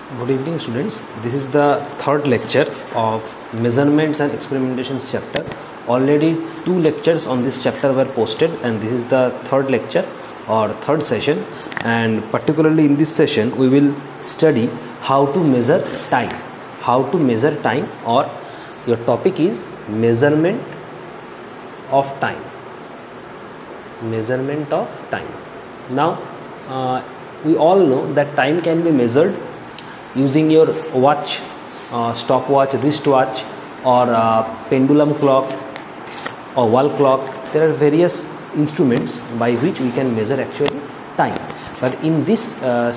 Good evening, students. This is the third lecture of measurements and experimentations chapter. Already 2 lectures on this chapter were posted, and this is the third lecture or third session. And particularly in this session we will study how to measure time. How to measure time, or your topic is measurement of time. Measurement of time. Now we all know that time can be measured using your watch, stopwatch, wristwatch, or pendulum clock or wall clock. There are various instruments by which we can measure actually time. But in this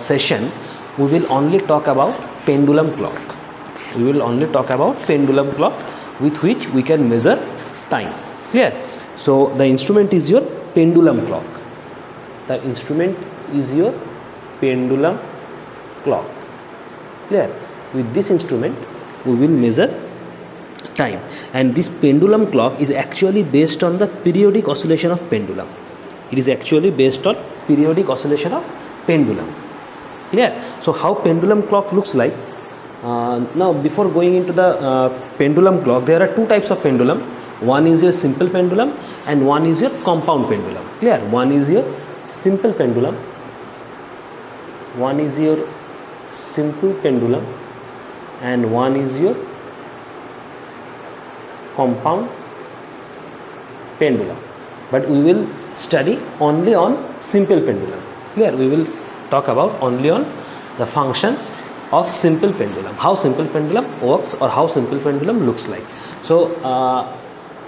session we will only talk about pendulum clock. We will only talk about pendulum clock with which we can measure time. Clear? So the instrument is your pendulum clock. The instrument is your pendulum clock. Clear? With this instrument we will measure time, and this pendulum clock is actually based on the periodic oscillation of pendulum. It is actually based on periodic oscillation of pendulum. Clear? So how pendulum clock looks like? Now before going into the pendulum clock, there are 2 types of pendulum. One is your simple pendulum and one is your compound pendulum. Clear? One is your simple pendulum, one is your simple pendulum, and one is your compound pendulum. But we will study only on simple pendulum. Clear? We will talk about only on the functions of simple pendulum, how simple pendulum works or how simple pendulum looks like. So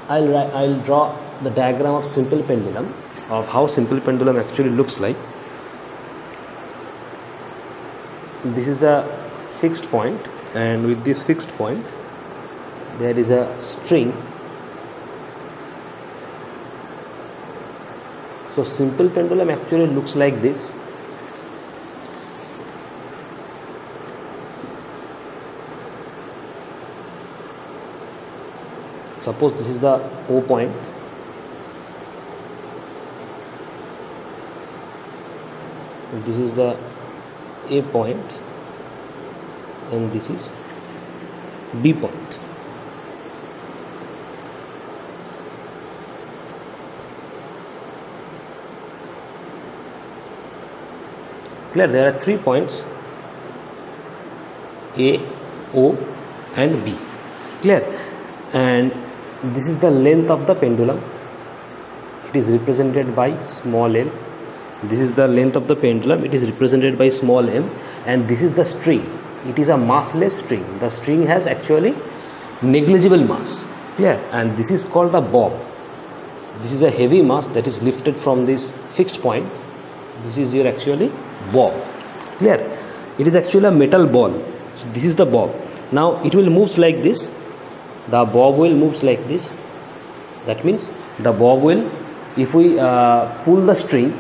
I'll draw the diagram of simple pendulum, of how simple pendulum actually looks like. This is a fixed point, and with this fixed point there is a string. So simple pendulum actually looks like this. Suppose this is the O point, this is the A point, and this is B point. Clear? There are 3 points, A, O and B. Clear? And this is the length of the pendulum. It is represented by small l. This is the length of the pendulum. It is represented by small m. And this is the string. It is a massless string. The string has actually negligible mass. Clear? And this is called the bob. This is a heavy mass that is lifted from this fixed point. This is your actually bob. Clear? It is actually a metal ball. So this is the bob. Now it will moves like this. The bob will moves like this. That means the bob will, if we pull the string,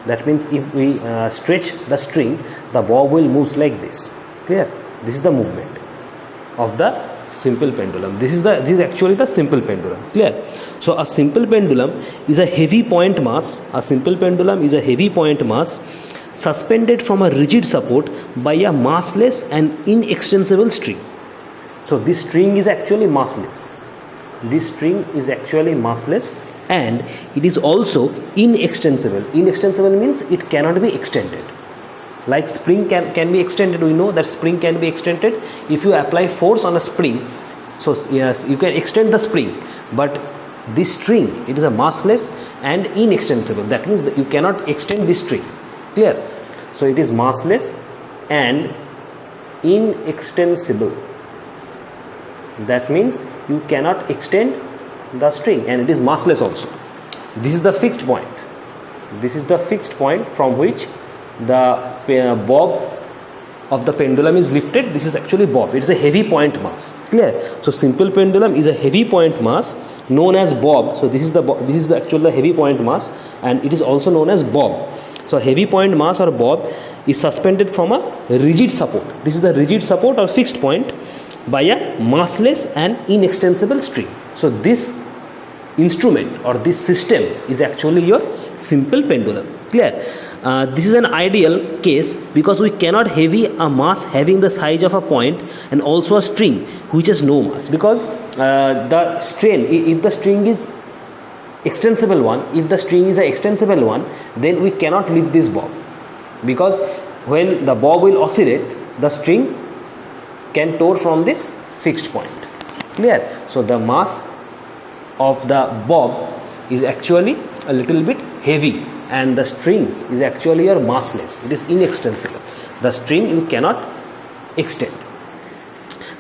that means if we stretch the string, the bob will moves like this. Clear? This is the movement of the simple pendulum. This is actually the simple pendulum. Clear? So a simple pendulum is a heavy point mass. A simple pendulum is a heavy point mass suspended from a rigid support by a massless and inextensible string. So this string is actually massless. This string is actually massless, and it is also inextensible. Inextensible means it cannot be extended. Like spring can be extended. We know that spring can be extended. If you apply force on a spring, so yes, you can extend the spring. But this string, it is a massless and inextensible. That means that you cannot extend this string. Clear? So it is massless and inextensible. That means you cannot extend the string, and it is massless also. This is the fixed point. This is the fixed point from which the bob of the pendulum is lifted. This is actually bob. It is a heavy point mass. Clear? So simple pendulum is a heavy point mass known as bob. So this is actually the heavy point mass, and it is also known as bob. So heavy point mass or bob is suspended from a rigid support. This is the rigid support or fixed point by a massless and inextensible string. So this instrument or this system is actually your simple pendulum. Clear? This is an ideal case because we cannot heavy a mass having the size of a point and also a string which has no mass, because the strain, if the string is extensible one, if the string is an extensible one, then we cannot lift this bob, because when the bob will oscillate, the string can tore from this fixed point. Clear? So the mass of the bob is actually a little bit heavy, and the string is actually your massless, it is inextensible. The string you cannot extend.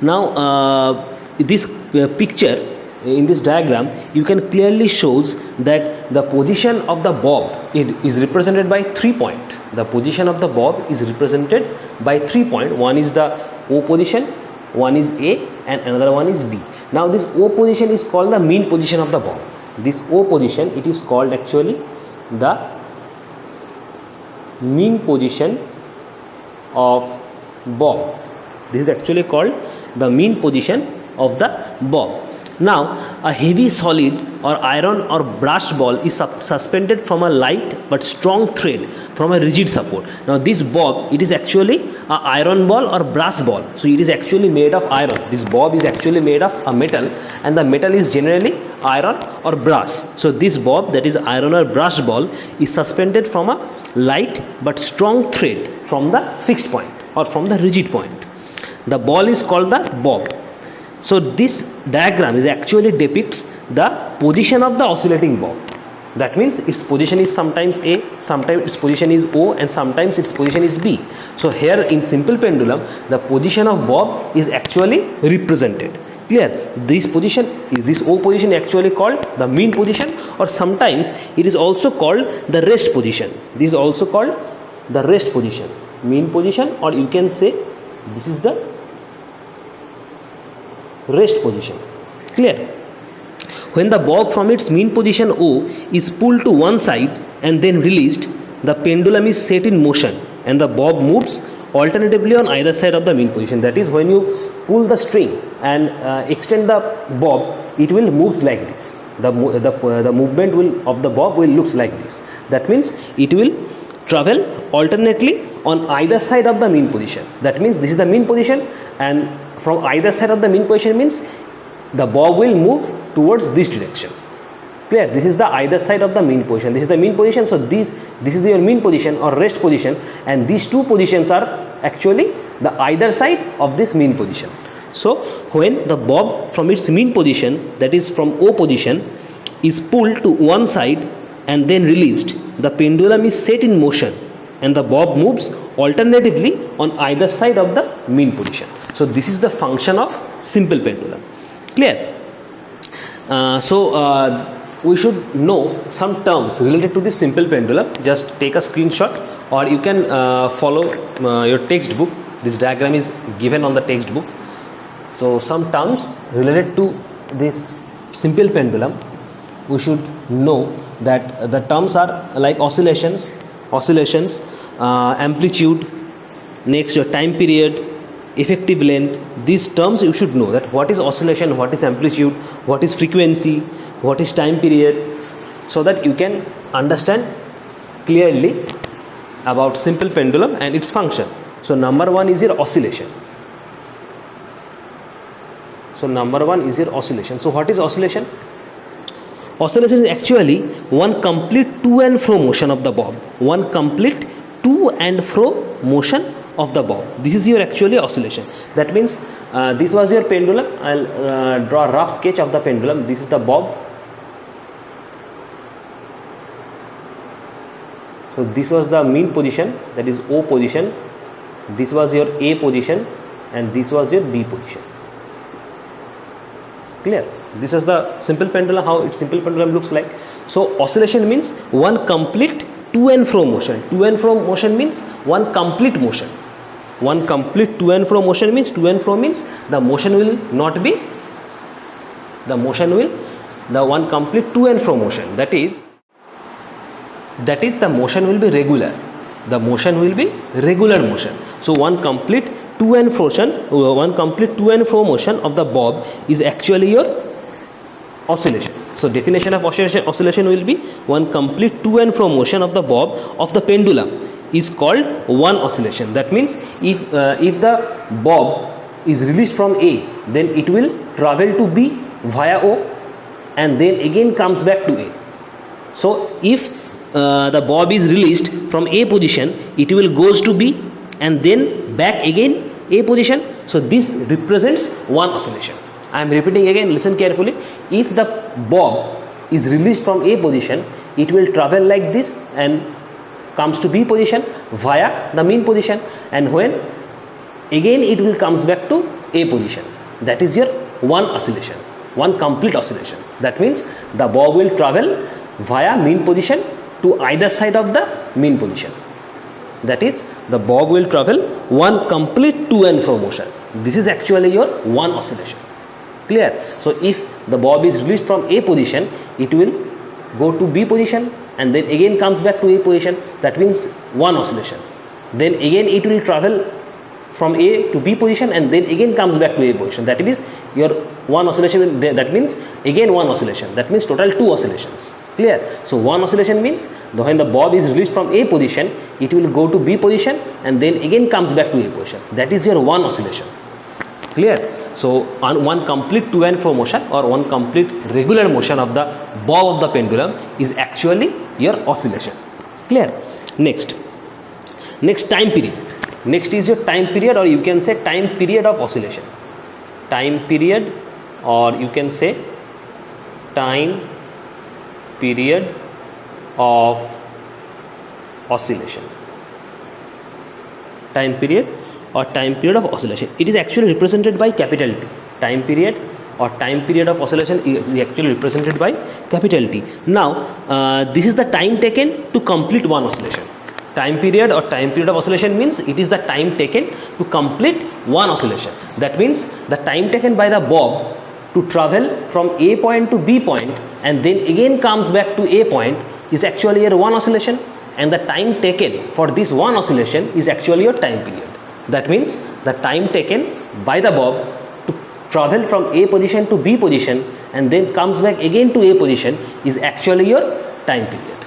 Now this picture, in this diagram you can clearly shows that the position of the bob is represented by 3 points. The position of the bob is represented by 3 points. One is the O position, one is A, and another one is B. Now this O position is called the mean position of the bob. This O position, it is called actually the mean position of bob. This is actually called the mean position of the bob. Now a heavy solid or iron or brass ball is suspended from a light but strong thread from a rigid support. Now this bob, it is actually a iron ball or brass ball, so it is actually made of iron. This bob is actually made of a metal, and the metal is generally iron or brass. So this bob, that is iron or brass ball, is suspended from a light but strong thread from the fixed point or from the rigid point. The ball is called the bob. So this diagram is actually depicts the position of the oscillating bob. That means its position is sometimes A, sometimes its position is O, and sometimes its position is B. So here in simple pendulum, the position of bob is actually represented. Clear? This position is, this O position actually called the mean position, or sometimes it is also called the rest position. This is also called the rest position, mean position, or you can say this is the rest position. Clear? When the bob from its mean position O is pulled to one side and then released, the pendulum is set in motion and the bob moves alternatively on either side of the mean position. That is, when you pull the string and extend the bob, it will moves like this. The movement will of the bob will looks like this. That means it will travel alternately on either side of the mean position. That means this is the mean position, and from either side of the mean position means the bob will move towards this direction. Clear? This is the either side of the mean position. This is the mean position. So this is your mean position or rest position, and these two positions are actually the either side of this mean position. So when the bob from its mean position, that is from O position, is pulled to one side and then released, the pendulum is set in motion and the bob moves alternatively on either side of the mean position. So this is the function of simple pendulum. Clear? We should know some terms related to this simple pendulum. Just take a screenshot, or you can follow your textbook. This diagram is given on the textbook. So some terms related to this simple pendulum, we should know that the terms are like oscillations, amplitude, next your time period, effective length. These terms you should know, that what is oscillation, what is amplitude, what is frequency, what is time period, so that you can understand clearly about simple pendulum and its function. So number one is your oscillation. So what is oscillation? Oscillation is actually one complete to and fro motion of the bob. One complete to and fro motion of the bob. This is your actually oscillation. That means this was your pendulum. I'll draw a rough sketch of the pendulum. This is the bob. So this was the mean position, that is O position. This was your A position, and this was your B position. Clear? This is the simple pendulum, how its simple pendulum looks like. So oscillation means one complete to and fro motion. To and fro motion means one complete motion. One complete to and fro motion means, to and fro means the motion will not be, the one complete to and fro motion, that is the motion will be regular. The motion will be regular motion. So one complete to and fro motion of the bob is actually your oscillation. So definition of oscillation will be one complete to and fro motion of the bob of the pendulum is called one oscillation. That means if the bob is released from A, then it will travel to B via O and then again comes back to A. So if the bob is released from A position, it will goes to B and then back again A position. So this represents one oscillation. I am repeating again, listen carefully. If the bob is released from A position, it will travel like this and comes to B position via the mean position, and when again it will comes back to A position. That is your one oscillation, one complete oscillation. That means the bob will travel via mean position to either side of the mean position. That is, the bob will travel one complete to and fro motion. This is actually your one oscillation. Clear? So if the bob is released from A position, it will go to B position and then again comes back to A position. That means one oscillation. Then again it will travel from A to B position and then again comes back to A position. That means your one oscillation, that means again one oscillation. That means total two oscillations. Clear? So one oscillation means when the bob is released from A position, it will go to B position and then again comes back to A position. That is your one oscillation. Clear? So on one complete to and fro motion or one complete regular motion of the bob of the pendulum is actually your oscillation. Clear? Next time period. Next is your time period, or you can say time period of oscillation. Time period, or you can say time period of oscillation. Time period or time period of oscillation. It is actually represented by capital T. Time period or time period of oscillation is actually represented by capital T. Now this is the time taken to complete one oscillation. Time period or time period of oscillation means it is the time taken to complete one oscillation. That means the time taken by the bob to travel from A point to B point and then again comes back to A point is actually your one oscillation, and the time taken for this one oscillation is actually your time period. That means the time taken by the bob to travel from A position to B position and then comes back again to A position is actually your time period.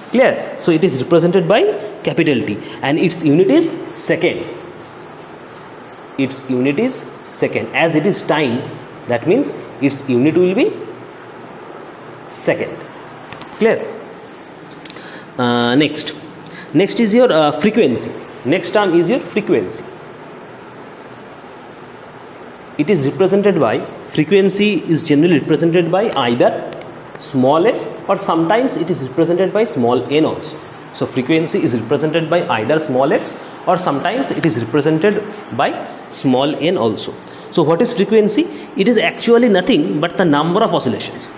Clear? So it is represented by capital T and its unit is second. Its unit is second. As it is time, that means its unit will be second. Clear? Next is your frequency. Next term is your frequency. It is represented by, frequency is generally represented by either small f or sometimes it is represented by small n also. So frequency is represented by either small f or sometimes it is represented by small n also. So what is frequency? It is actually nothing but the number of oscillations.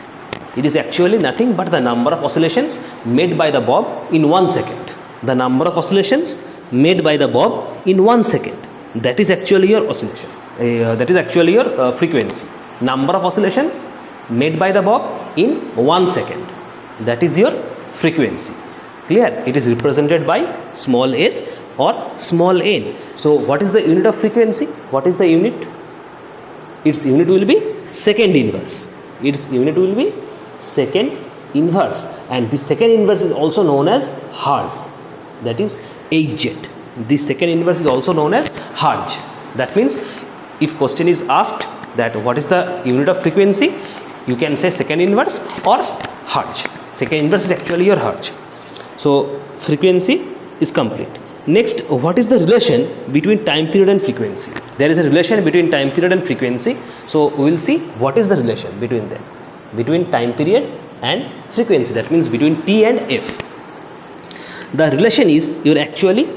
It is actually nothing but the number of oscillations made by the bob in 1 second. The number of oscillations made by the bob in 1 second. That is actually your oscillation. That is actually your frequency. Number of oscillations made by the bob in 1 second. That is your frequency. Clear? It is represented by small f or small n. So what is the unit of frequency? What is the unit? Its unit will be second inverse. Its unit will be second inverse, and this second inverse is also known as hertz. That is Hz. This second inverse is also known as hertz. That means if question is asked that what is the unit of frequency, you can say second inverse or hertz. Second inverse is actually your hertz. So frequency is complete. Next, what is the relation between time period and frequency? There is a relation between time period and frequency. So we will see what is the relation between them, between time period and frequency. That means between T and F. The relation is your actually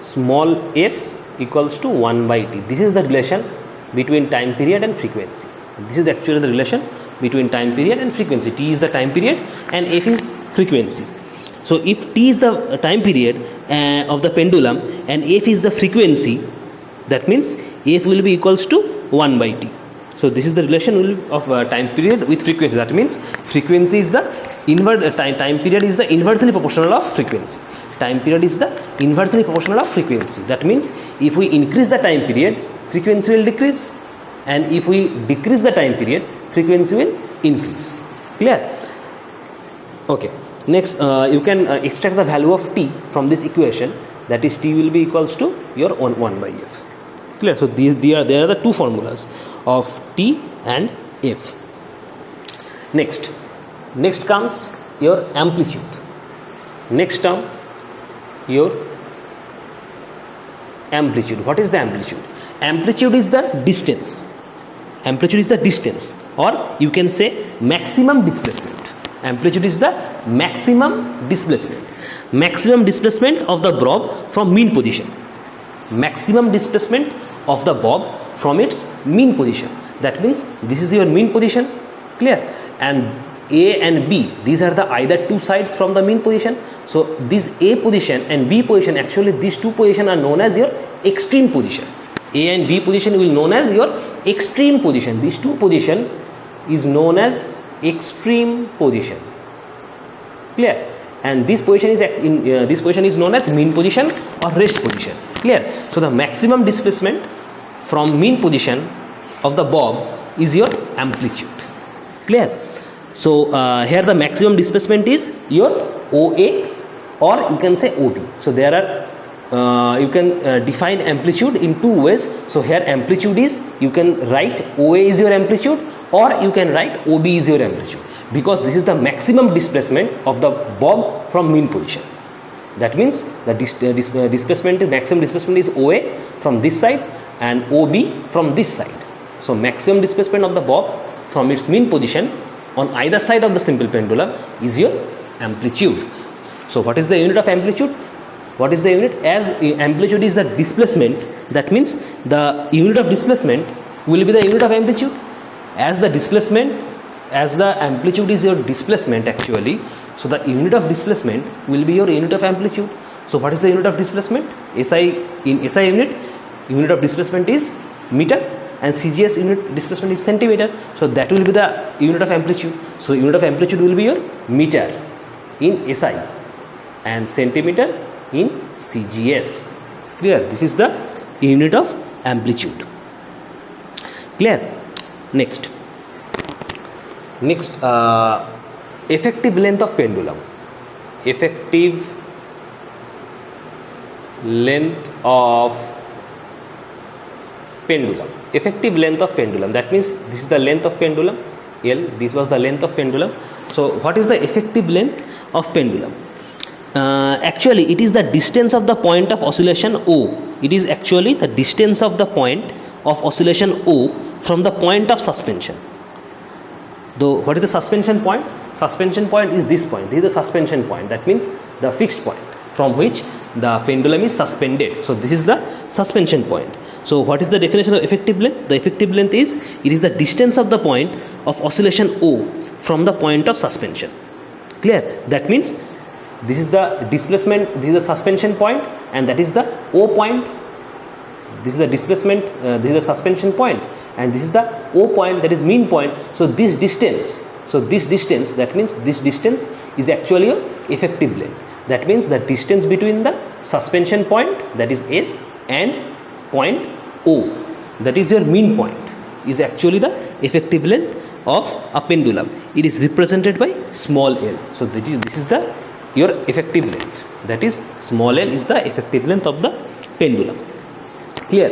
small f equals to 1 by T. This is the relation between time period and frequency. This is actually the relation between time period and frequency. T is the time period and F is frequency. So if T is the time period of the pendulum and F is the frequency, that means F will be equals to 1 by T. So this is the relation of time period with frequency. That means frequency is the time period is the inversely proportional of frequency. Time period is the inversely proportional of frequency. That means if we increase the time period, frequency will decrease, and if we decrease the time period, frequency will increase. Clear? Okay. Next, you can extract the value of t from this equation, that is t will be equals to your 1 by f. Clear? So there are the two formulas of t and f. Next comes your amplitude. Next term, your amplitude. What is the amplitude? Amplitude is the distance. Amplitude is the distance, or you can say maximum displacement. Amplitude is the maximum displacement. Maximum displacement of the bob from mean position. Maximum displacement of the bob from its mean position. That means this is your mean position. Clear? And A and B, these are the either two sides from the mean position. So this A position and B position, actually these two positions are known as your extreme position. A and B position will known as your extreme position. These two position is known as extreme position. Clear? And this position is known as mean position or rest position. Clear? So the maximum displacement from mean position of the bob is your amplitude. Clear? So here the maximum displacement is your OA, or you can say OB. So there are you can define amplitude in two ways. So here amplitude is, you can write OA is your amplitude, or you can write OB is your amplitude, because this is the maximum displacement of the bob from mean position. That means the maximum displacement is OA from this side and OB from this side. So maximum displacement of the bob from its mean position on either side of the simple pendulum is your amplitude. So what is the unit of amplitude? What is the unit? As amplitude is the displacement, that means the unit of displacement will be the unit of amplitude. As the amplitude is your displacement actually, so the unit of displacement will be your unit of amplitude. So what is the unit of displacement? SI unit of displacement is meter, and CGS unit displacement is centimeter. So that will be the unit of amplitude. So unit of amplitude will be your meter in SI and centimeter in CGS. Clear? This is the unit of amplitude. Clear? Next, effective length of pendulum. Effective length of pendulum. Effective length of pendulum. That means this is the length of pendulum L. This was the length of pendulum. So what is the effective length of pendulum? Actually it is the distance of the point of oscillation O. It is actually the distance of the point of oscillation O from the point of suspension. Though what is the suspension point? Suspension point is this point. This is the suspension point. That means the fixed point from which the pendulum is suspended. So this is the suspension point. So what is the definition of effective length? The effective length is, it is the distance of the point of oscillation O from the point of suspension. Clear? That means this is the displacement, this is the suspension point, and that is the O point. This is the displacement, this is the suspension point, and this is the O point, that is mean point. So this distance, that means this distance is actually your effective length. That means the distance between the suspension point, that is S, and point O, that is your mean point, is actually the effective length of a pendulum. It is represented by small l. So this is the your effective length, that is small l is the effective length of the pendulum. Clear?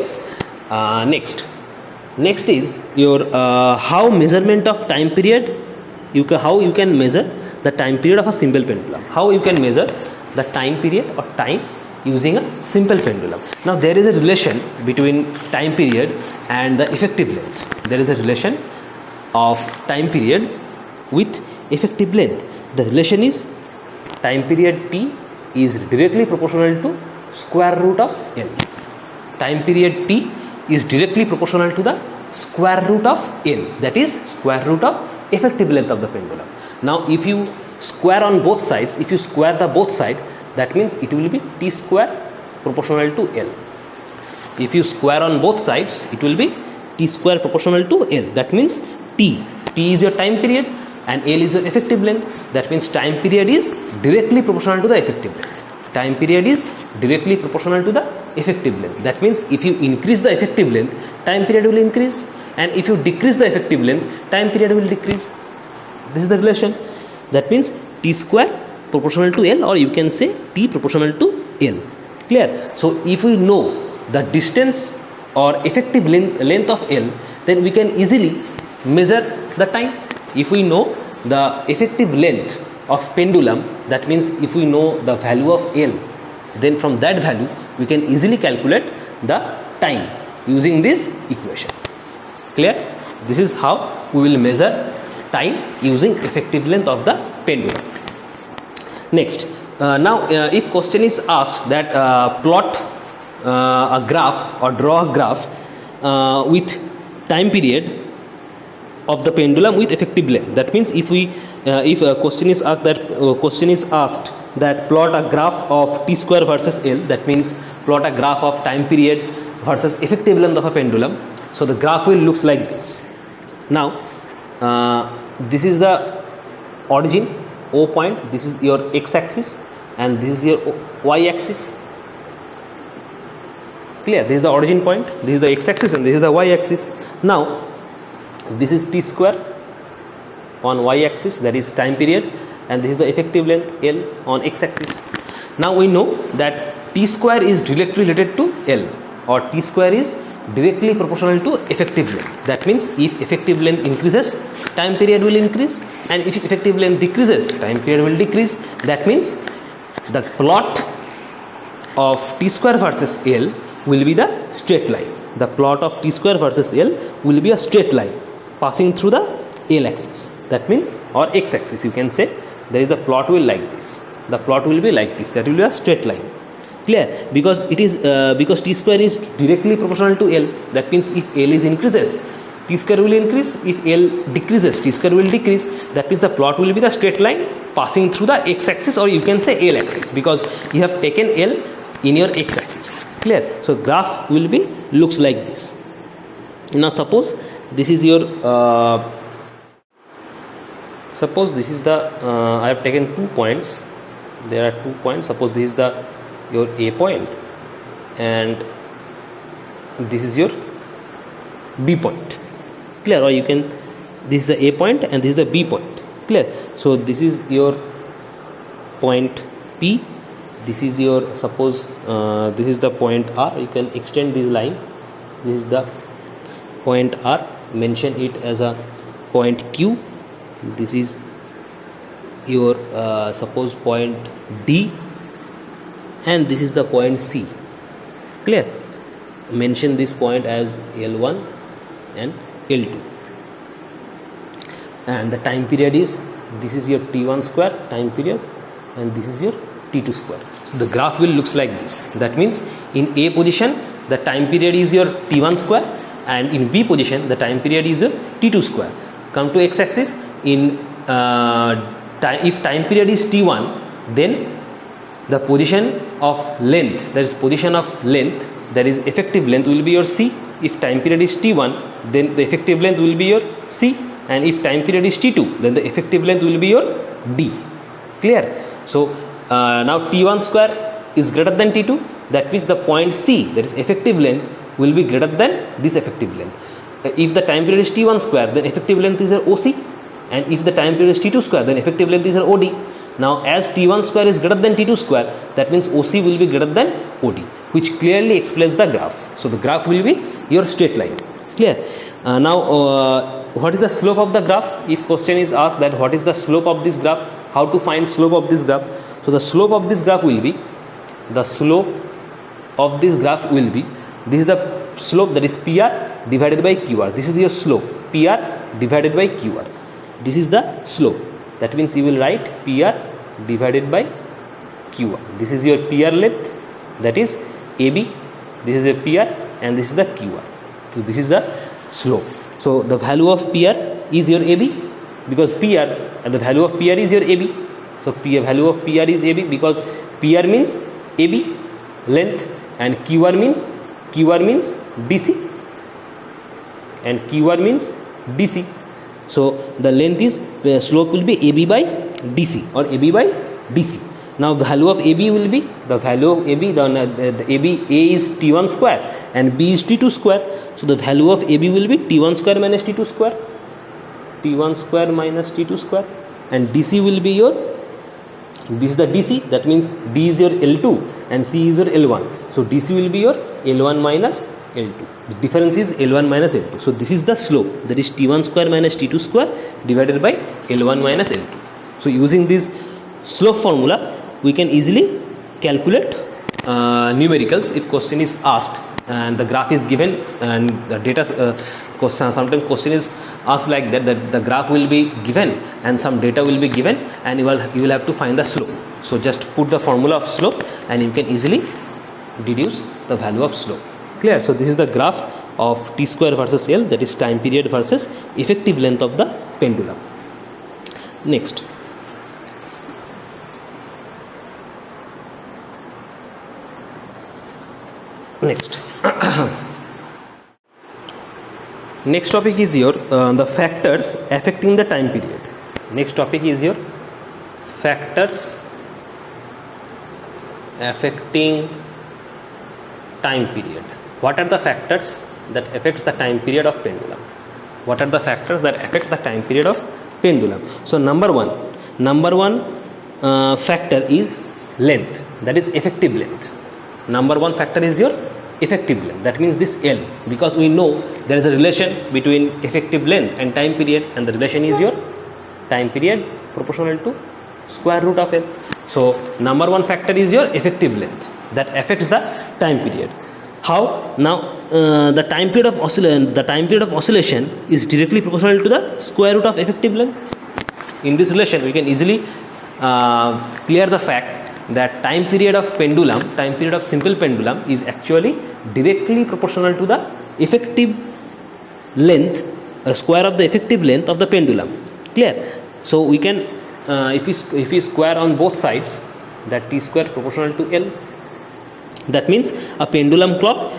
Next is your how measurement of time period. How you can measure the time period of a simple pendulum. How you can measure the time period or time using a simple pendulum. Now there is a relation between time period and the effective length. There is a relation of time period with effective length. The relation is time period T is directly proportional to square root of L. Time period T is directly proportional to the square root of L, that is square root of effective length of the pendulum. Now if you square on both sides, if you square the both sides, that means it will be T square proportional to L. If you square on both sides, it will be T square proportional to L. That means T is your time period and L is your effective length. That means time period is directly proportional to the effective length. Time period is directly proportional to the effective length. That means if you increase the effective length, time period will increase. and if you decrease the effective length, time period will decrease. This is the relation. That means T square proportional to L, or you can say T proportional to L. Clear? So if we know the distance or effective length of L, then we can easily measure the time. If we know the effective length of pendulum, that means if we know the value of L, then from that value we can easily calculate the time using this equation. Clear? This is how we will measure time using effective length of the pendulum. Next, now if question is asked that plot a graph or draw a graph with time period of the pendulum with effective length. That means if a question is asked that plot a graph of T square versus L, that means plot a graph of time period versus effective length of a pendulum. So the graph will looks like this. Now this is the origin, O point, this is your x-axis, and this is your y-axis. Clear? This is the origin point, this is the x-axis, and this is the y-axis. Now this is T square on y-axis, that is time period, and this is the effective length L on x-axis. Now we know that T square is directly related to L, or T square is directly proportional to effective length. That means if effective length increases, time period will increase, and if effective length decreases, time period will decrease. That means the plot of T square versus L will be the straight line. The plot of T square versus L will be a straight line passing through the L axis. That means, or x axis you can say, there is the plot will like this. The plot will be like this. That will be a straight line. Clear? Because it is because T square is directly proportional to L. That means if L is increases, T square will increase. If L decreases, T square will decrease. That means the plot will be the straight line passing through the x axis, or you can say L axis, because you have taken L in your x axis. Clear? So graph will be looks like this. Now suppose this is your suppose this is the I have taken 2 points. There are 2 points. Suppose this is the your A point, and this is your B point. Clear? Or you can, this is the A point and this is the B point. Clear? So this is your point P, this is your, suppose this is the point R. You can extend this line. This is the point R, mention it as a point Q. This is your suppose point D, and this is the point C. Clear? Mention this point as L1 and L2, and the time period is, this is your T1 square time period, and this is your T2 square. So the graph will looks like this. That means in A position the time period is your T1 square, and in B position the time period is your T2 square. Come to x-axis. In if time period is T1, then the position of length, that is position of length, that is effective length, will be your C. If time period is T1, then the effective length will be your C, and if time period is T2, then the effective length will be your D. Clear? So now T1 square is greater than T2, that means the point C, that is effective length, will be greater than this effective length. If the time period is T1 square, then effective length is your OC, and if the time period is T2 square, then effective length is your OD. Now as T1 square is greater than T2 square, that means OC will be greater than OD, which clearly explains the graph. So the graph will be your straight line. Clear? Now what is the slope of the graph? If question is asked that what is the slope of this graph, how to find slope of this graph? So the slope of this graph will be, this is the slope, that is PR divided by QR. This is your slope, PR divided by QR. This is the slope. That means you will write PR divided by QR. This is your PR length, that is AB. This is your PR, and this is the QR. So this is the slope. So the value of PR is your AB, because PR, and the value of PR is your AB. So value of PR is AB, because PR means AB length, and QR means DC, and QR means DC. So the length is, the slope will be AB by DC, or AB by DC. Now value of AB will be the value of AB, the AB, A is T1 square and B is T2 square. So the value of AB will be T1 square minus T2 square, T1 square minus T2 square, and DC will be your, this is the DC, that means D is your L2 and C is your L1. So DC will be your L1 minus L2. The difference is L1 minus L2. So this is the slope, that is T1 square minus T2 square divided by L1 minus L2. So using this slope formula, we can easily calculate numericals if question is asked and the graph is given and the data question, sometimes question is asked like that, the graph will be given and some data will be given and you will have to find the slope. So just put the formula of slope and you can easily deduce the value of slope. Clear? So this is the graph of T square versus L, that is time period versus effective length of the pendulum. Next. Next topic is your the factors affecting the time period. Next topic is your factors affecting time period. What are the factors that affects the time period of pendulum? What are the factors that affect the time period of pendulum? So number one factor is length, that is effective length. Number one factor is your effective length, that means this L, because we know there is a relation between effective length and time period, and the relation is your time period proportional to square root of L. So number one factor is your effective length that affects the time period. How? Now the time period of oscillation is directly proportional to the square root of effective length. In this relation we can easily clear the fact that time period of simple pendulum is actually directly proportional to the effective length, square of the effective length of the pendulum. Clear? So we can if we square on both sides, that T square proportional to L, that means a pendulum clock,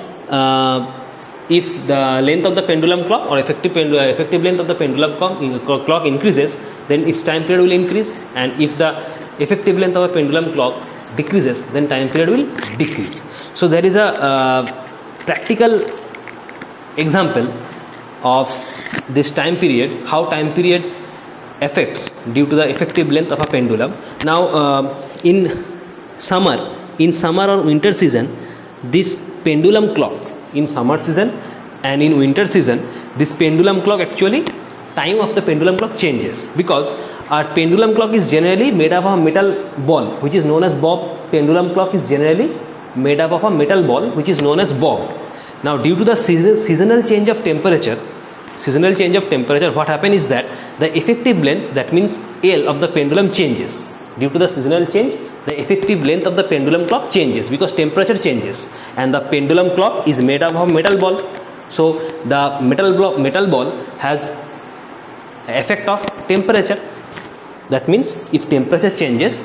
if the length of the pendulum clock or effective length of the pendulum clock increases, then its time period will increase, and if the effective length of a pendulum clock decreases, then time period will decrease. So there is a practical example of this time period, how time period affects due to the effective length of a pendulum. Now in summer or winter season, this pendulum clock, in summer season and in winter season, this pendulum clock actually, time of the pendulum clock changes, because our pendulum clock is generally made up of a metal ball which is known as bob. Pendulum clock is generally made up of a metal ball which is known as bob. Now due to the seasonal change of temperature, what happens is that the effective length, that means L of the pendulum, changes. Due to the seasonal change, the effective length of the pendulum clock changes because temperature changes, and the pendulum clock is made up of a metal ball. So the metal ball has effect of temperature. That means if temperature changes,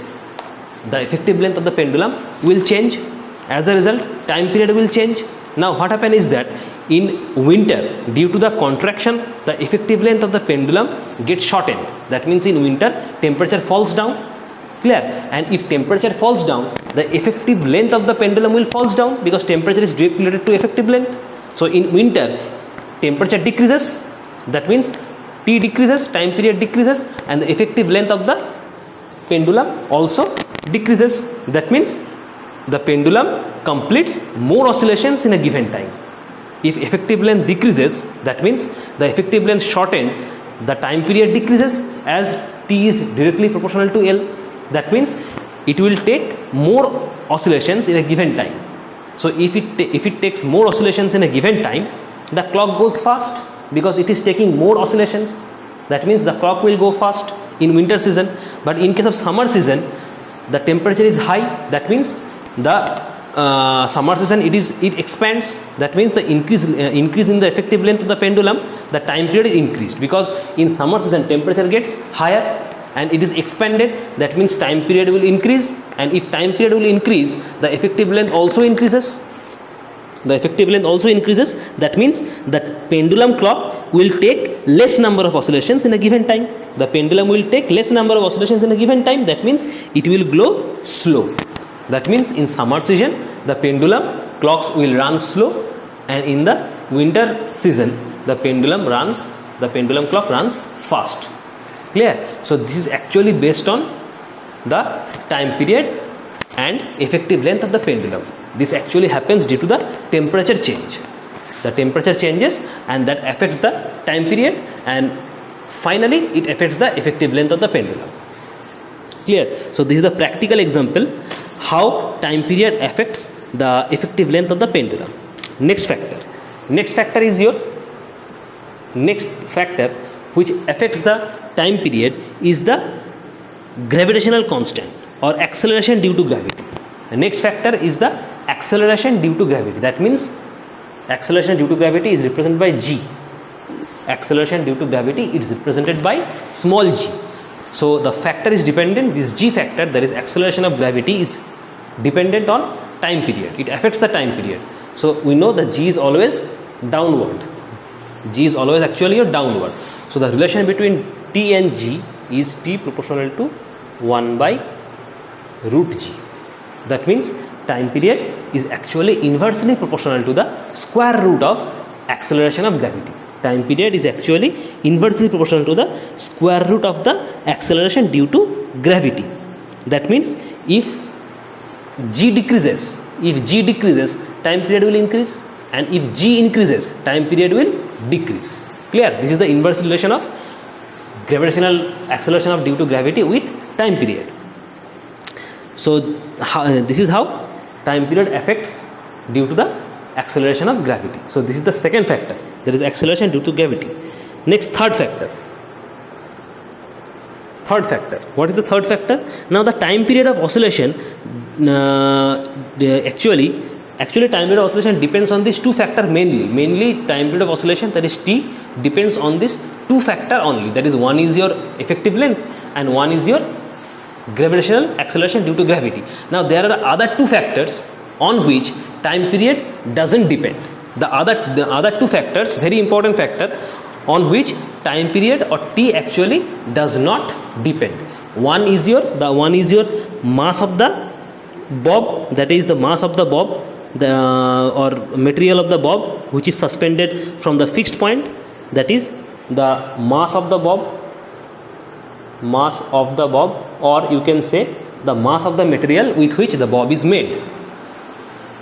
the effective length of the pendulum will change. As a result, time period will change. Now what happens is that in winter, due to the contraction, the effective length of the pendulum gets shortened. That means in winter, temperature falls down. Clear? And if temperature falls down, the effective length of the pendulum will falls down, because temperature is directly related to effective length. So in winter, temperature decreases. That means T decreases, time period decreases, and the effective length of the pendulum also decreases. That means the pendulum completes more oscillations in a given time. If effective length decreases, that means the effective length shortened, the time period decreases, as T is directly proportional to L. That means it will take more oscillations in a given time. So if it takes more oscillations in a given time, the clock goes fast, because it is taking more oscillations. That means the clock will go fast in winter season. But in case of summer season, the temperature is high. That means the summer season it expands. That means the increase in the effective length of the pendulum, the time period is increased, because in summer season temperature gets higher and it is expanded. That means time period will increase, and if time period will increase, the effective length also increases. That means the pendulum clock will take less number of oscillations in a given time. The pendulum will take less number of oscillations in a given time. That means it will go slow. That means in summer season the pendulum clocks will run slow, and in the winter season the pendulum clock runs fast. Clear? So this is actually based on the time period and effective length of the pendulum. This actually happens due to the temperature change. The temperature changes and that affects the time period, and finally it affects the effective length of the pendulum. Clear? So this is the practical example how time period affects the effective length of the pendulum. Next factor which affects the time period is the gravitational constant or acceleration due to gravity. The next factor is the acceleration due to gravity. That means acceleration due to gravity is represented by g. Acceleration due to gravity is represented by small g. So the factor is dependent, this g factor, that is acceleration of gravity, is dependent on time period. It affects the time period. So we know that g is always downward. G is always actually downward. So the relation between t and g is t proportional to 1 by root g. That means time period is actually inversely proportional to the square root of acceleration of gravity. Time period is actually inversely proportional to the square root of the acceleration due to gravity. That means if g decreases, time period will increase, and if g increases, time period will decrease. Clear? This is the inverse relation of gravitational acceleration of due to gravity with time period. So this is how time period affects due to the acceleration of gravity. So this is the second factor, that is acceleration due to gravity. Next, third factor. What is the third factor? Now the time period of oscillation actually time period of oscillation depends on these two factors mainly time period of oscillation, that is t, depends on this two factor only. That is, one is your effective length and one is your gravitational acceleration due to gravity. Now there are other two factors on which time period doesn't depend. The other two factors, very important factor, on which time period or t actually does not depend. One is your mass of the bob, that is the mass of the bob, or material of the bob which is suspended from the fixed point, that is the mass of the bob, or you can say the mass of the material with which the bob is made.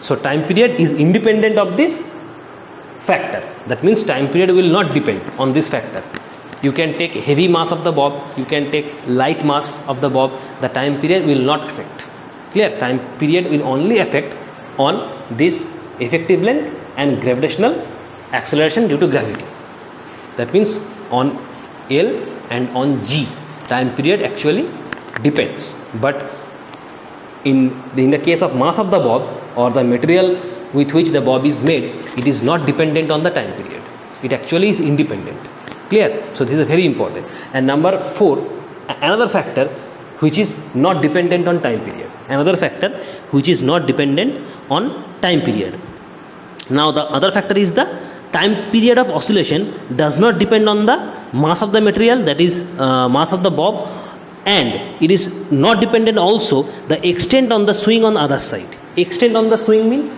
So time period is independent of this factor. That means time period will not depend on this factor. You can take heavy mass of the bob, you can take light mass of the bob, the time period will not affect. Clear? Time period will only affect on this effective length and gravitational acceleration due to gravity. That means on L and on G time period actually depends, but in the case of mass of the bob or the material with which the bob is made, it is not dependent on the time period. It actually is independent. Clear? So this is very important. And number 4, another factor which is not dependent on time period. Now the other factor is the time period of oscillation does not depend on the mass of the material, that is mass of the bob, and it is not dependent also the extent on the swing on the other side. Extent on the swing means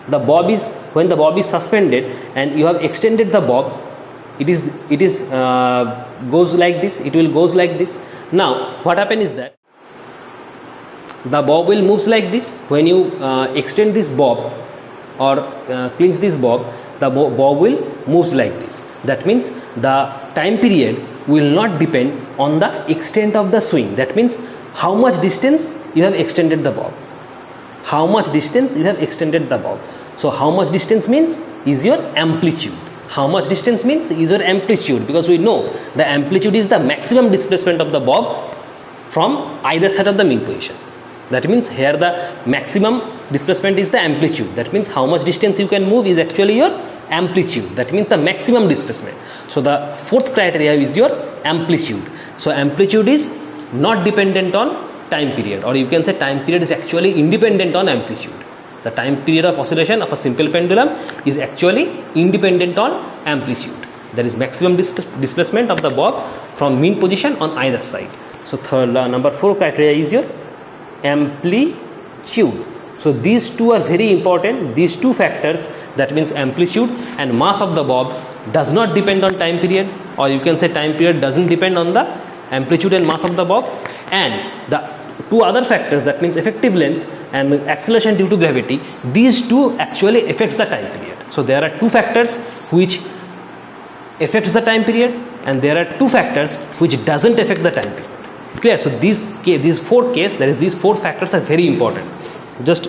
the bob is, when the bob is suspended and you have extended the bob, it goes like this, it will goes like this. Now what happens is that the bob will moves like this. When you extend this bob or clinch this bob, the bob will moves like this. That means the time period will not depend on the extent of the swing. That means how much distance you have extended the bob. So how much distance means is your amplitude. Because we know the amplitude is the maximum displacement of the bob from either side of the mean position. That means here the maximum displacement is the amplitude. That means how much distance you can move is actually your amplitude. That means the maximum displacement. So the fourth criteria is your amplitude. So amplitude is not dependent on time period, or you can say time period is actually independent on amplitude. The time period of oscillation of a simple pendulum is actually independent on amplitude. There is maximum displacement of the bob from mean position on either side. So number 4 criteria is your amplitude. So these two are very important. These two factors, that means amplitude and mass of the bob, does not depend on time period, or you can say time period doesn't depend on the amplitude and mass of the bob. And the two other factors, that means effective length and acceleration due to gravity, these two actually affects the time period. So there are two factors which affects the time period, and there are two factors which doesn't affect the time period. Clear? So these four cases, that is these four factors are very important. Just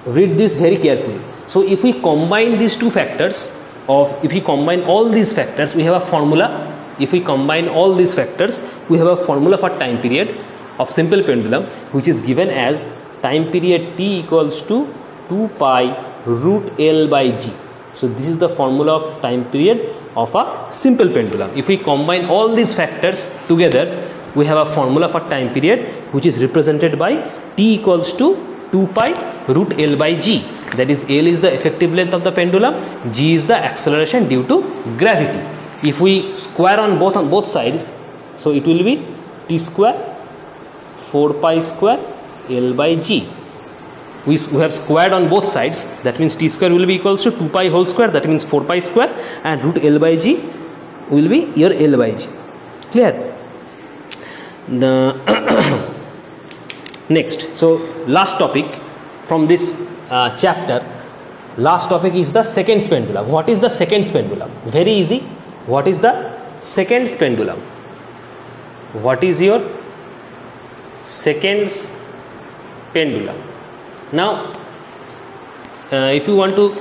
read this very carefully. So if we combine these two factors, if we combine all these factors, we have a formula. If we combine all these factors, we have a formula for time period of simple pendulum, which is given as time period T equals to 2 pi root L by G. So this is the formula of time period of a simple pendulum. If we combine all these factors together, we have a formula for time period which is represented by T equals to 2 pi root L by G. That is, L is the effective length of the pendulum, G is the acceleration due to gravity. If we square on both sides, so it will be T square 4 pi square L by G. We have squared on both sides, that means T square will be equals to 2 pi whole square, that means 4 pi square, and root L by G will be your L by G. Clear? The next, so last topic from this chapter, last topic is the seconds pendulum. What is the seconds pendulum? Very easy. What is the seconds pendulum? What is your seconds pendulum? Now, if you want to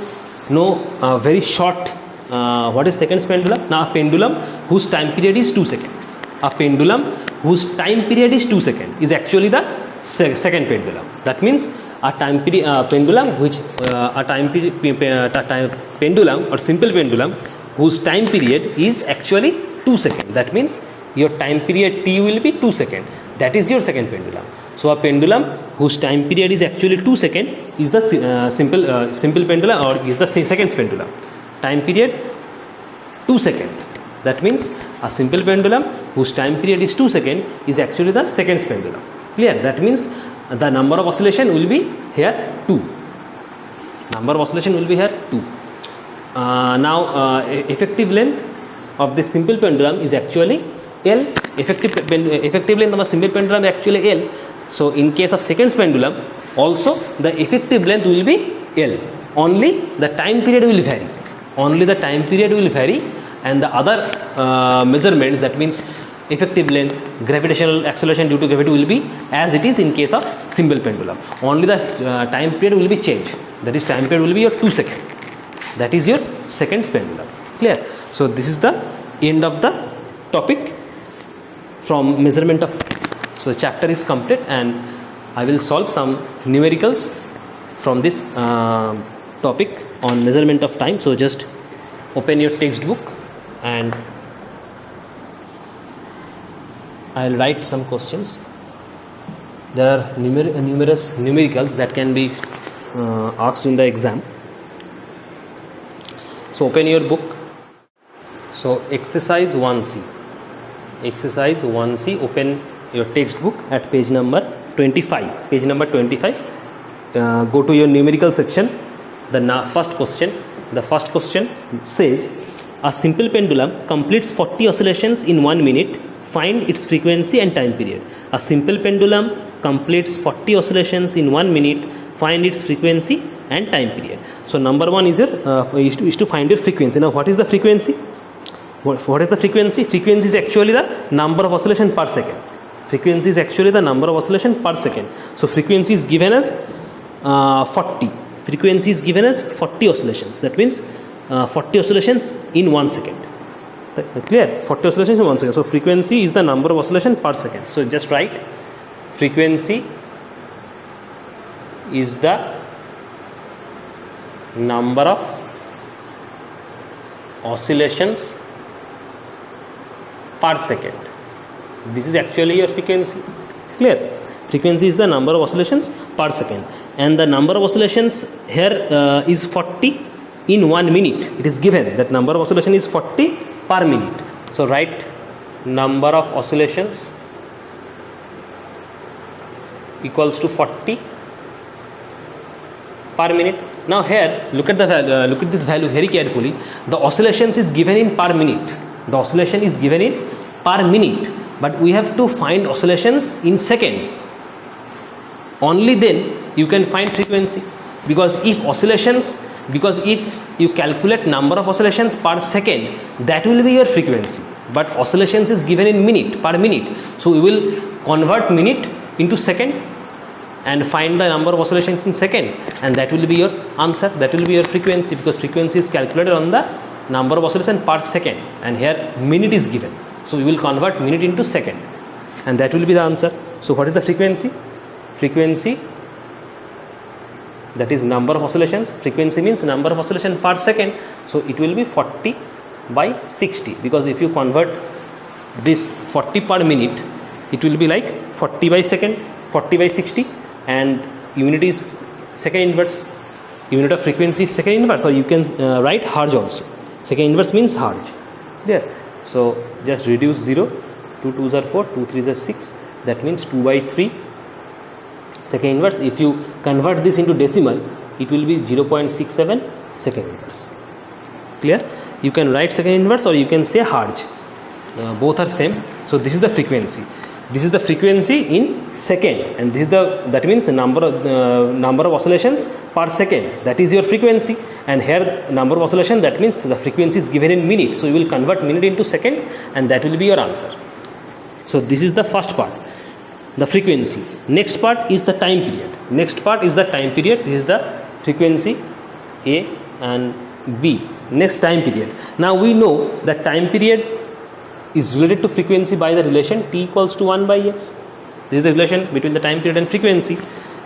know very short what is seconds pendulum? Now, a pendulum whose time period is 2 seconds. A pendulum whose time period is 2 seconds is actually the second pendulum. That means a time pendulum which pendulum or simple pendulum whose time period is actually 2 seconds. That means your time period T will be 2 seconds. That is your second pendulum. So a pendulum whose time period is actually 2 seconds is the simple pendulum, or is the seconds pendulum. Time period 2 seconds. That means a simple pendulum whose time period is 2 seconds is actually the seconds pendulum. Clear? That means the number of oscillation will be here 2. Number of oscillation will be here 2. Now effective length of this simple pendulum is actually L. Effective length of a simple pendulum is actually L. So in case of seconds pendulum, also the effective length will be L. Only the time period will vary. Only the time period will vary, and the other measurements, that means effective length, gravitational acceleration due to gravity, will be as it is in case of simple pendulum. Only the time period will be changed. That is, time period will be your 2 seconds. That is your seconds pendulum. Clear? So this is the end of the topic from measurement of time. So the chapter is complete, and I will solve some numericals from this topic on measurement of time. So just open your textbook and I will write some questions. There are numerous numericals that can be asked in the exam. So open your book. So exercise 1C. Exercise 1C, open your textbook at page number 25. Page number 25. Go to your numerical section. The first question. The first question says, a simple pendulum completes 40 oscillations in 1 minute. Find its frequency and time period. A simple pendulum completes 40 oscillations in 1 minute. Find its frequency and time period. So number one is to find your frequency. Now what is the frequency? What is the frequency? Frequency is actually the number of oscillation per second. Frequency is actually the number of oscillation per second. So frequency is given as 40. Frequency is given as 40 oscillations. That means 40 oscillations in 1 second. Clear? 40 oscillations in 1 second. So frequency is the number of oscillation per second. So just write, frequency is the number of oscillations per second. This is actually your frequency. Clear? Frequency is the number of oscillations per second, and the number of oscillations here is 40 in 1 minute. It is given that number of oscillation is 40 per minute. So write number of oscillations equals to 40 per minute. Now here look at the look at this value very carefully. The oscillations is given in per minute. The oscillation is given in per minute, but we have to find oscillations in second. Only then you can find frequency, because if you calculate number of oscillations per second, that will be your frequency, but oscillations is given in minute, per minute. So we will convert minute into second and find the number of oscillations in second, and that will be your answer, that will be your frequency, because frequency is calculated on the number of oscillations per second, and here minute is given. So we will convert minute into second, and that will be the answer. So what is the frequency? Frequency, that is number of oscillations. Frequency means number of oscillation per second. So it will be 40 by 60, because if you convert this 40 per minute, it will be like 40 by second, 40 by 60, and unit is second inverse. Unit of frequency is second inverse, or you can write hertz also. Second inverse means hertz. There. So just reduce 0. 2 2s are 4, 2 3s are 6. That means 2 by 3. Second inverse. If you convert this into decimal, it will be 0.67 second inverse. Clear? You can write second inverse, or you can say hertz. Both are same. So this is the frequency. This is the frequency in second, and this is that means the number of oscillations per second. That is your frequency, and here number of oscillation, that means the frequency is given in minute. So you will convert minute into second, and that will be your answer. So this is the first part, the frequency. Next part is the time period. Next part is the time period. This is the frequency A and B. Next, time period. Now we know that time period is related to frequency by the relation T equals to 1 by F. This is the relation between the time period and frequency.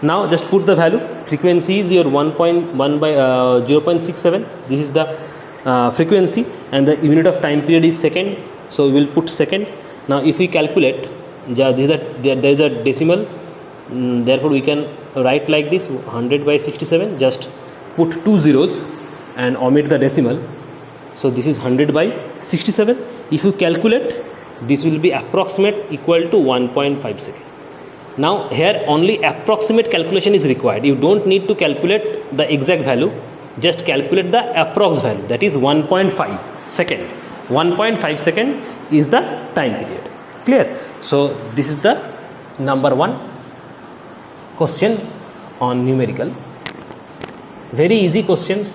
Now just put the value. Frequency is your 1.1 by 0.67. This is the frequency, and the unit of time period is second. So we will put second. Now if we calculate, there is a decimal, therefore we can write like this: 100 by 67. Just put 2 zeros and omit the decimal. So this is 100 by 67. If you calculate, this will be approximate equal to 1.5 second. Now here only approximate calculation is required. You don't need to calculate the exact value. Just calculate the approx value, that is 1.5 second. 1.5 second is the time period. Clear? So this is the number 1 question on numerical. Very easy questions.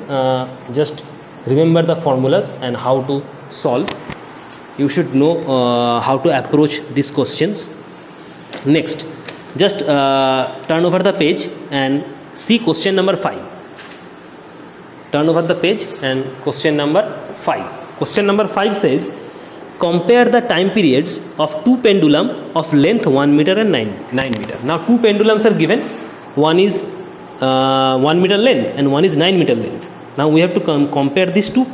Just remember the formulas and how to solve. You should know how to approach these questions. Next, just turn over the page and see question number 5. Turn over the page and question number 5. Question number 5 says, compare the time periods of two pendulum of length 1 meter and 9 meter. Now two pendulums are given. One is 1 meter length and one is 9 meter length. Now we have to compare these two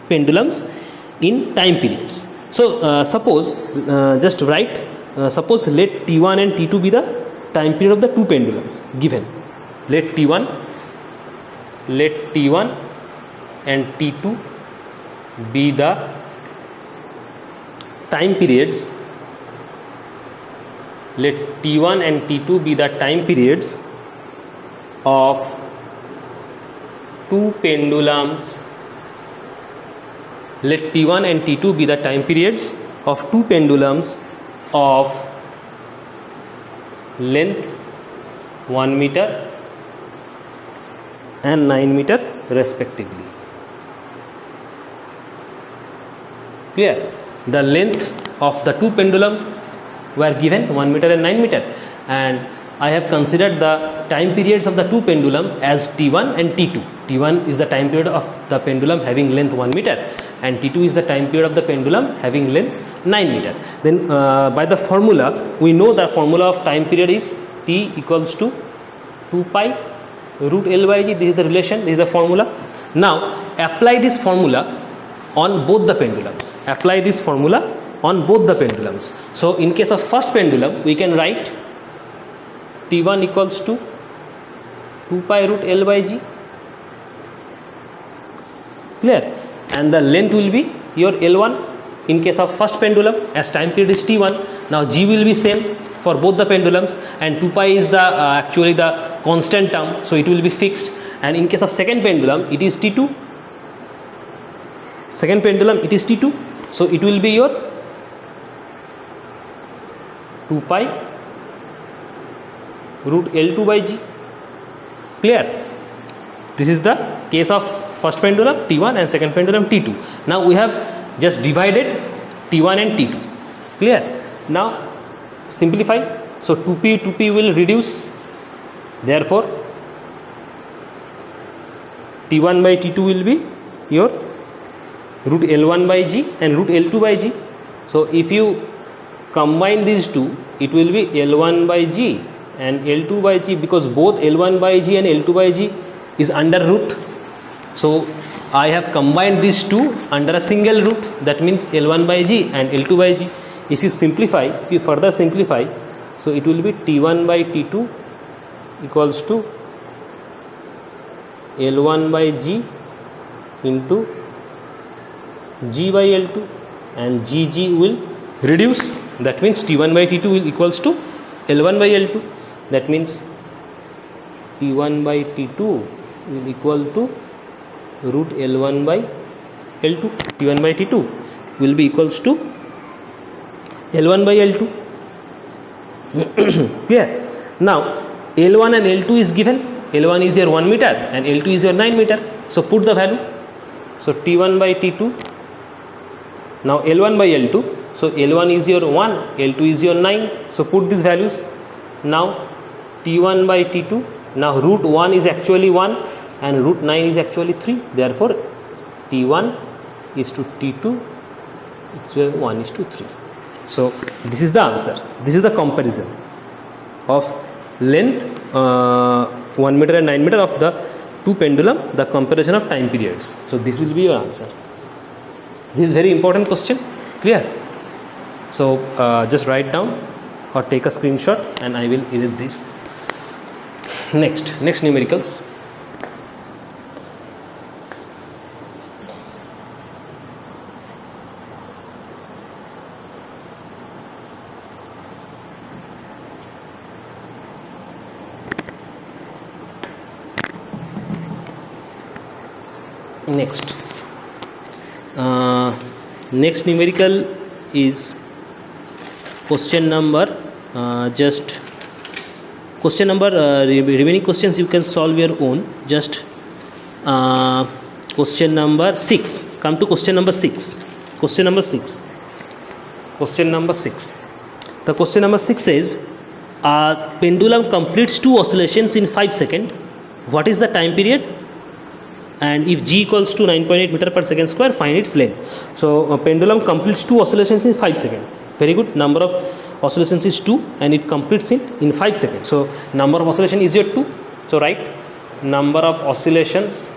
pendulums in time periods. So suppose just write, suppose let T1 and T2 be the time period of the two pendulums given. Let T1 and T2 be the time periods. Let T1 and T2 be the time periods of two pendulums. Let T1 and T2 be the time periods of two pendulums of length 1 meter and 9 meter respectively. Clear? The length of the two pendulum were given 1 meter and 9 meter, and I have considered the time periods of the two pendulum as T1 and T2. T1 is the time period of the pendulum having length 1 meter, and T2 is the time period of the pendulum having length 9 meter. Then by the formula, we know the formula of time period is T equals to 2 pi root L by G. This is the relation, this is the formula. Now apply this formula on both the pendulums. Apply this formula on both the pendulums. So in case of first pendulum, we can write T1 equals to 2 pi root L by G. Clear? And the length will be your L1 in case of first pendulum, as time period is T1. Now G will be same for both the pendulums, and 2 pi is the actually the constant term, so it will be fixed. And in case of second pendulum, it is T2. Second pendulum, it is T2, so it will be your 2 pi root L2 by G. Clear? This is the case of first pendulum T1 and second pendulum T2. Now we have just divided T1 and T2. Clear? Now simplify. So 2p will reduce. Therefore T1 by T2 will be your root L1 by G and root L2 by G. So if you combine these two, it will be L1 by G and L2 by G, because both L1 by G and L2 by G is under root. So I have combined these two under a single root, that means L1 by G and L2 by G. If you simplify, if you further simplify, so it will be T1 by T2 equals to L1 by G into G by L2, and G will reduce, that means T1 by T2 will equals to L1 by L2, that means T1 by T2 will equal to root L1 by L2. T1 by T2 will be equals to L1 by L2. Clear? Now L1 and L2 is given. L1 is your 1 meter and L2 is your 9 meter. So put the value. So T1 by T2. Now L1 by L2. So L1 is your 1, L2 is your 9. So put these values. Now T1 by T2. Now root 1 is actually 1 and root 9 is actually 3. Therefore T1 is to T2, it's 1 is to 3. So this is the answer. This is the comparison of length 1 meter and 9 meter of the two pendulum, the comparison of time periods. So this will be your answer. This is very important question. Clear? So just write down or take a screenshot and I will erase this. Next numericals. Next numerical is question number remaining questions you can solve your own. Just question number 6. Come to question number 6. The question number 6 says pendulum completes 2 oscillations in 5 seconds. What is the time period? And if G equals to 9.8 meter per second square, find its length. So pendulum completes 2 oscillations in 5 seconds. Very good. Number of oscillations is 2 and it completes it in 5 seconds. So number of oscillation is your 2. So write number of oscillations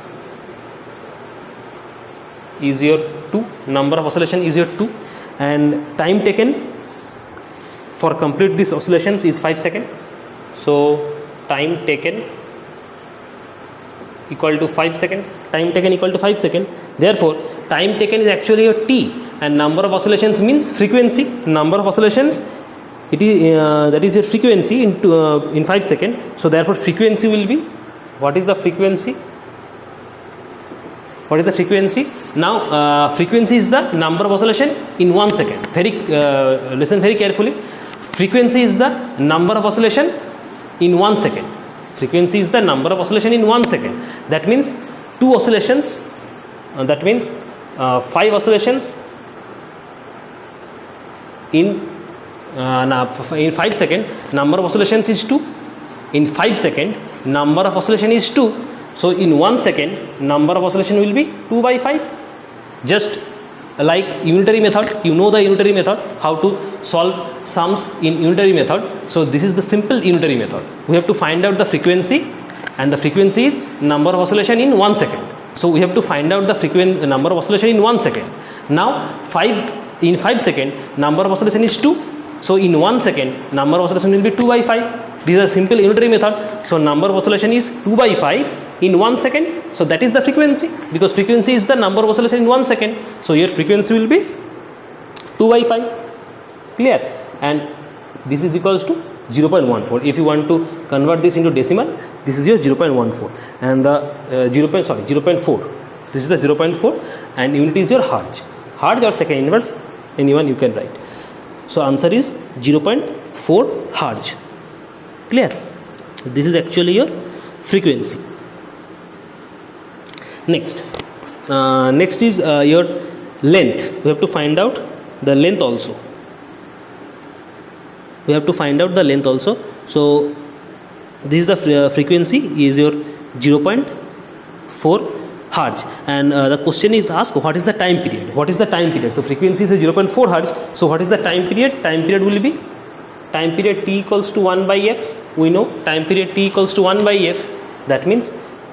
is your 2. Number of oscillation is your 2, and time taken for complete these oscillations is 5 seconds. So time taken equal to 5 seconds. Time taken equal to 5 seconds. Therefore time taken is actually your t, and number of oscillations means frequency. Number of oscillations, it is that is your frequency in 5 seconds. So therefore frequency will be, what is the frequency? Now frequency is the number of oscillation in 1 second. Listen very carefully. Frequency is the number of oscillation in 1 second. Frequency is the number of oscillation in 1 second. That means 2 oscillations, that means 5 oscillations in 5 seconds. Number of oscillations is 2. In 5 seconds, number of oscillation is 2. So in 1 second, number of oscillation will be 2 by 5. Just like unitary method, you know the unitary method, how to solve sums in unitary method. So this is the simple unitary method. We have to find out the frequency, and the frequency is number of oscillation in 1 second. So we have to find out the number of oscillation in 1 second. Now in 5 seconds, number of oscillation is 2. So in 1 second, number of oscillation will be 2 by 5. This is a simple unitary method. So number of oscillation is 2 by 5 in 1 second. So that is the frequency, because frequency is the number of oscillation in 1 second. So here frequency will be 2 by 5. Clear? And this is equals to 0.14. If you want to convert this into decimal, this is your 0.14, and the 0.4. This is the 0.4, and unit is your hertz. Hertz or second inverse, anyone you can write. So answer is 0.4 hertz. Clear? This is actually your frequency. Next is your length. We have to find out the length also. So this is the frequency is your 0.4 hertz, and the question is asked, what is the time period? So frequency is 0.4 hertz. So what is the time period? Time period will be time period t equals to 1 by f. We know time period t equals to 1 by f. That means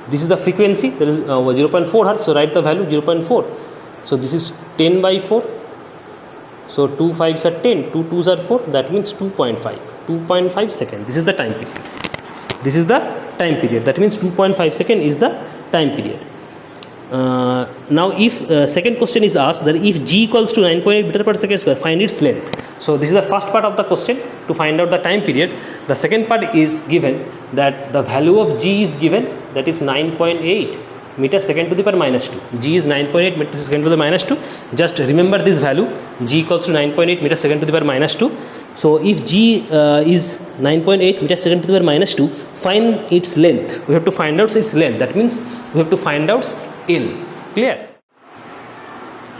this is the frequency, there is 0.4 hertz. So write the value 0.4. So this is 10 by 4. So 2 5s are 10, 2 2s are 4. That means 2.5 seconds. This is the time period. That means 2.5 seconds is the time period. Now if second question is asked that if g equals to 9.8 meter per second square, find its length. So this is the first part of the question, to find out the time period. The second part is given that the value of g is given, that is 9.8 meter second to the power minus 2. G is 9.8 meter second to the minus 2. Just remember this value, g equals to 9.8 meter second to the power minus 2. So if g is 9.8 meter second to the power minus 2, find its length. We have to find out its length. That means we have to find out L. Clear?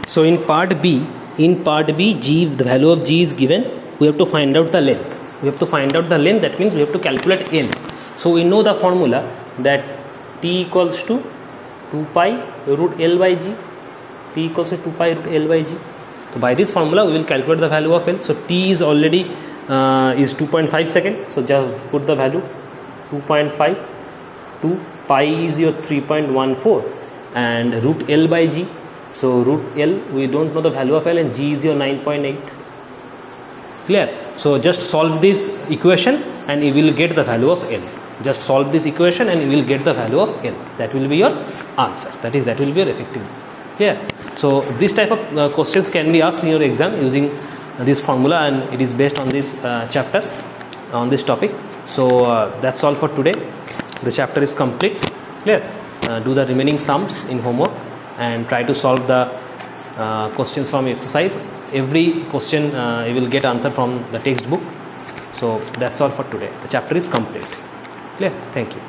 So in part B, g, the value of g is given. We have to find out the length. That means we have to calculate L. So we know the formula that t equals to 2 pi root L by g. So by this formula we will calculate the value of L. So t is already is 2.5 seconds. So just put the value 2.5. 2 pi is your 3.14, and root L by g. So root L, we don't know the value of L, and g is your 9.8. Clear? So just solve this equation and you will get the value of L. Just solve this equation and you will get the value of L. That will be your answer. That will be your effective. Clear? So this type of questions can be asked in your exam using this formula, and it is based on this chapter, on this topic. So that's all for today. The chapter is complete. Clear? Do the remaining sums in homework and try to solve the questions from exercise. Every question you will get answer from the textbook. So that's all for today. The chapter is complete. Clear? Thank you.